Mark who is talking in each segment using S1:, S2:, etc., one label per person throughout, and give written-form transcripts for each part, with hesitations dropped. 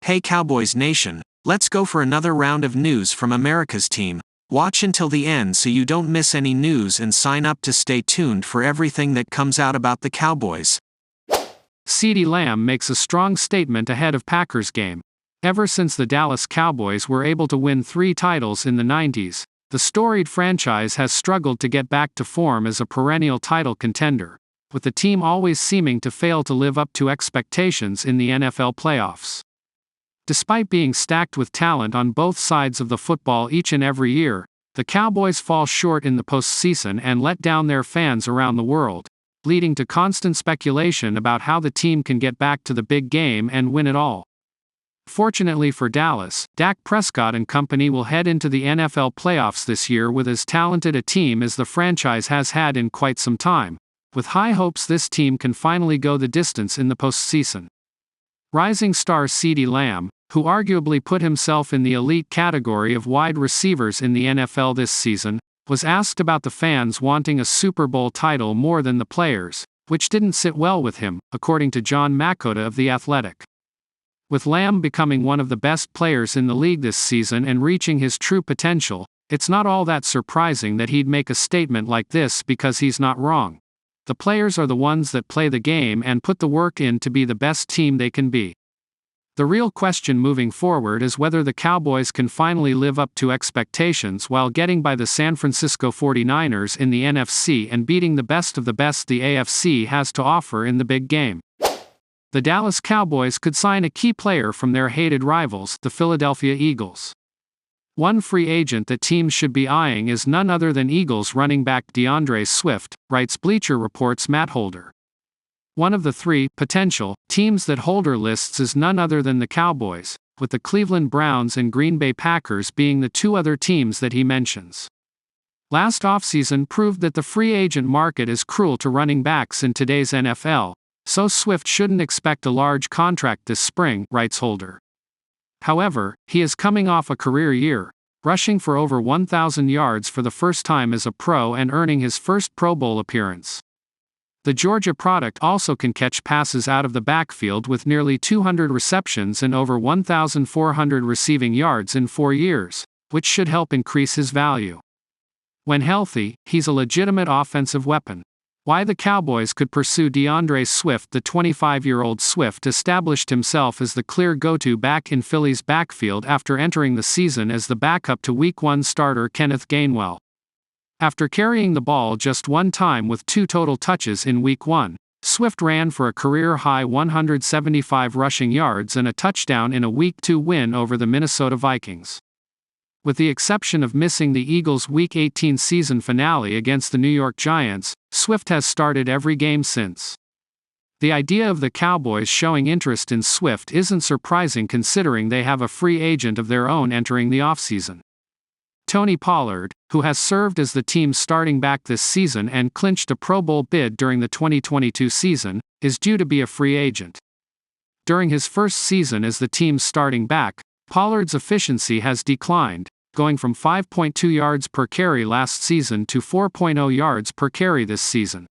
S1: Hey Cowboys Nation, let's go for another round of news from America's team. Watch until the end so you don't miss any news and sign up to stay tuned for everything that comes out about the Cowboys.
S2: CeeDee Lamb makes a strong statement ahead of Packers game. Ever since the Dallas Cowboys were able to win 3 titles in the 90s, the storied franchise has struggled to get back to form as a perennial title contender, with the team always seeming to fail to live up to expectations in the NFL playoffs. Despite being stacked with talent on both sides of the football each and every year, the Cowboys fall short in the postseason and let down their fans around the world, leading to constant speculation about how the team can get back to the big game and win it all. Fortunately for Dallas, Dak Prescott and company will head into the NFL playoffs this year with as talented a team as the franchise has had in quite some time, with high hopes this team can finally go the distance in the postseason. Rising star CeeDee Lamb, who arguably put himself in the elite category of wide receivers in the NFL this season, was asked about the fans wanting a Super Bowl title more than the players, which didn't sit well with him, according to John Makota of The Athletic. With Lamb becoming one of the best players in the league this season and reaching his true potential, it's not all that surprising that he'd make a statement like this because he's not wrong. The players are the ones that play the game and put the work in to be the best team they can be. The real question moving forward is whether the Cowboys can finally live up to expectations while getting by the San Francisco 49ers in the NFC and beating the best of the best the AFC has to offer in the big game. The Dallas Cowboys could sign a key player from their hated rivals, the Philadelphia Eagles. One free agent that teams should be eyeing is none other than Eagles running back DAndre Swift, writes Bleacher Report's Matt Holder. One of the 3 potential teams that Holder lists is none other than the Cowboys, with the Cleveland Browns and Green Bay Packers being the 2 other teams that he mentions. Last offseason proved that the free agent market is cruel to running backs in today's NFL, so Swift shouldn't expect a large contract this spring, writes Holder. However, he is coming off a career year, rushing for over 1,000 yards for the first time as a pro and earning his first Pro Bowl appearance. The Georgia product also can catch passes out of the backfield with nearly 200 receptions and over 1,400 receiving yards in 4 years, which should help increase his value. When healthy, he's a legitimate offensive weapon. Why the Cowboys could pursue DAndre Swift? The 25-year-old Swift established himself as the clear go-to back in Philly's backfield after entering the season as the backup to Week 1 starter Kenneth Gainwell. After carrying the ball just 1 time with 2 total touches in Week 1, Swift ran for a career-high 175 rushing yards and a touchdown in a Week 2 win over the Minnesota Vikings. With the exception of missing the Eagles' Week 18 season finale against the New York Giants, Swift has started every game since. The idea of the Cowboys showing interest in Swift isn't surprising considering they have a free agent of their own entering the offseason. Tony Pollard, who has served as the team's starting back this season and clinched a Pro Bowl bid during the 2022 season, is due to be a free agent. During his first season as the team's starting back, Pollard's efficiency has declined, going from 5.2 yards per carry last season to 4.0 yards per carry this season.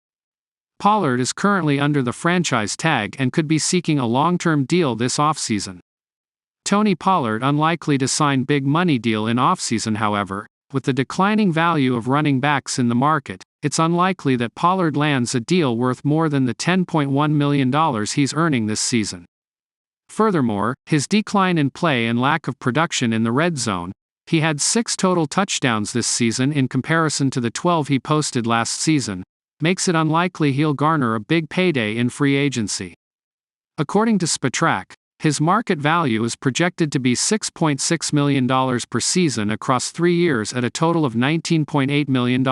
S2: Pollard is currently under the franchise tag and could be seeking a long-term deal this offseason. Tony Pollard unlikely to sign big money deal in offseason. However, with the declining value of running backs in the market, it's unlikely that Pollard lands a deal worth more than the $10.1 million he's earning this season. Furthermore, his decline in play and lack of production in the red zone — he had 6 total touchdowns this season in comparison to the 12 he posted last season — makes it unlikely he'll garner a big payday in free agency. According to Spotrac, his market value is projected to be $6.6 million per season across 3 years at a total of $19.8 million.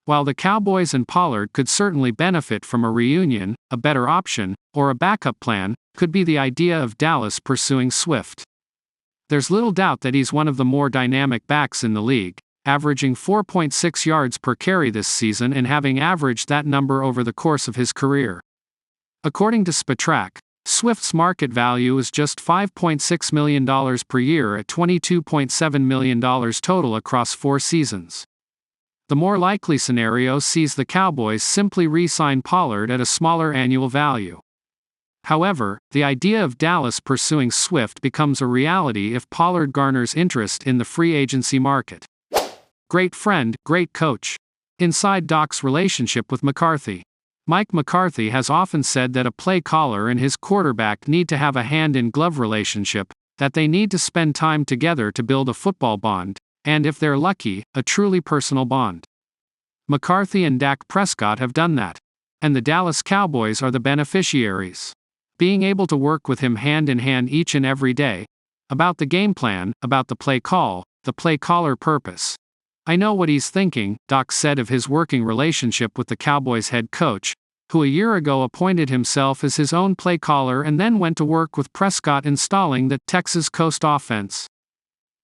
S2: While the Cowboys and Pollard could certainly benefit from a reunion, a better option, or a backup plan, could be the idea of Dallas pursuing Swift. There's little doubt that he's one of the more dynamic backs in the league, averaging 4.6 yards per carry this season and having averaged that number over the course of his career. According to Spotrac, Swift's market value is just $5.6 million per year at $22.7 million total across 4 seasons. The more likely scenario sees the Cowboys simply re-sign Pollard at a smaller annual value. However, the idea of Dallas pursuing Swift becomes a reality if Pollard garners interest in the free agency market. Great friend, great coach. Inside Doc's relationship with McCarthy. Mike McCarthy has often said that a play caller and his quarterback need to have a hand-in-glove relationship, that they need to spend time together to build a football bond, and if they're lucky, a truly personal bond. McCarthy and Dak Prescott have done that. And the Dallas Cowboys are the beneficiaries. Being able to work with him hand in hand each and every day. About the game plan, about the play call, the play caller purpose. I know what he's thinking, Doc said of his working relationship with the Cowboys head coach, who a year ago appointed himself as his own play caller and then went to work with Prescott installing the Texas Coast offense.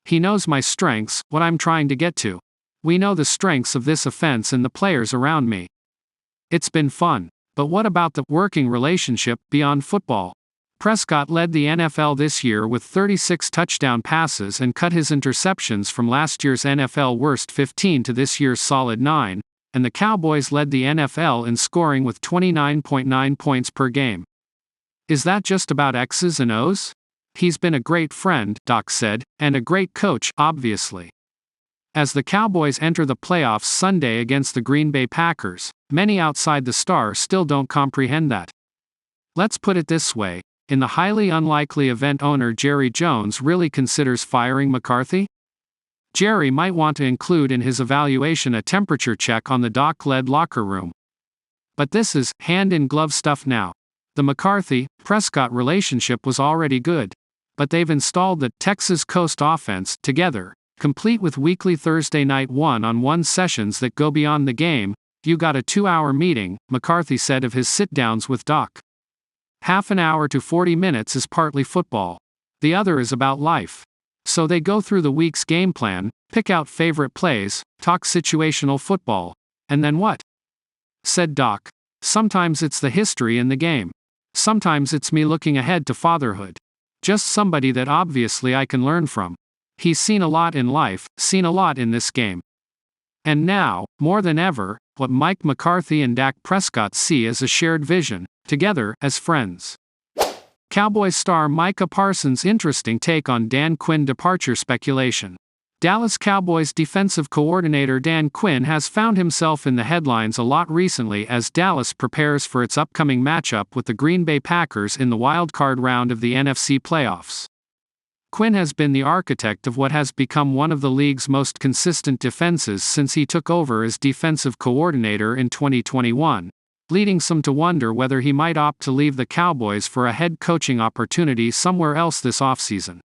S2: He knows my strengths, what I'm trying to get to. We know the strengths of this offense and the players around me. It's been fun. But what about the working relationship beyond football? Prescott led the NFL this year with 36 touchdown passes and cut his interceptions from last year's NFL worst 15 to this year's solid 9, and the Cowboys led the NFL in scoring with 29.9 points per game. Is that just about X's and O's? He's been a great friend, Doc said, and a great coach, obviously. As the Cowboys enter the playoffs Sunday against the Green Bay Packers, many outside the star still don't comprehend that. Let's put it this way. In the highly unlikely event owner Jerry Jones really considers firing McCarthy? Jerry might want to include in his evaluation a temperature check on the Doc-led locker room. But this is hand-in-glove stuff now. The McCarthy-Prescott relationship was already good. But they've installed the Texas Coast offense together, complete with weekly Thursday night one-on-one sessions that go beyond the game. You got a 2-hour meeting, McCarthy said of his sit-downs with Doc. Half an hour to 40 minutes is partly football. The other is about life. So they go through the week's game plan, pick out favorite plays, talk situational football. And then what? Said Doc. Sometimes it's the history in the game. Sometimes it's me looking ahead to fatherhood. Just somebody that obviously I can learn from. He's seen a lot in life, seen a lot in this game. And now, more than ever, what Mike McCarthy and Dak Prescott see as a shared vision, together as friends. Cowboys star Micah Parsons' interesting take on Dan Quinn departure speculation. Dallas Cowboys defensive coordinator Dan Quinn has found himself in the headlines a lot recently as Dallas prepares for its upcoming matchup with the Green Bay Packers in the wild-card round of the NFC playoffs. Quinn has been the architect of what has become one of the league's most consistent defenses since he took over as defensive coordinator in 2021, leading some to wonder whether he might opt to leave the Cowboys for a head coaching opportunity somewhere else this offseason.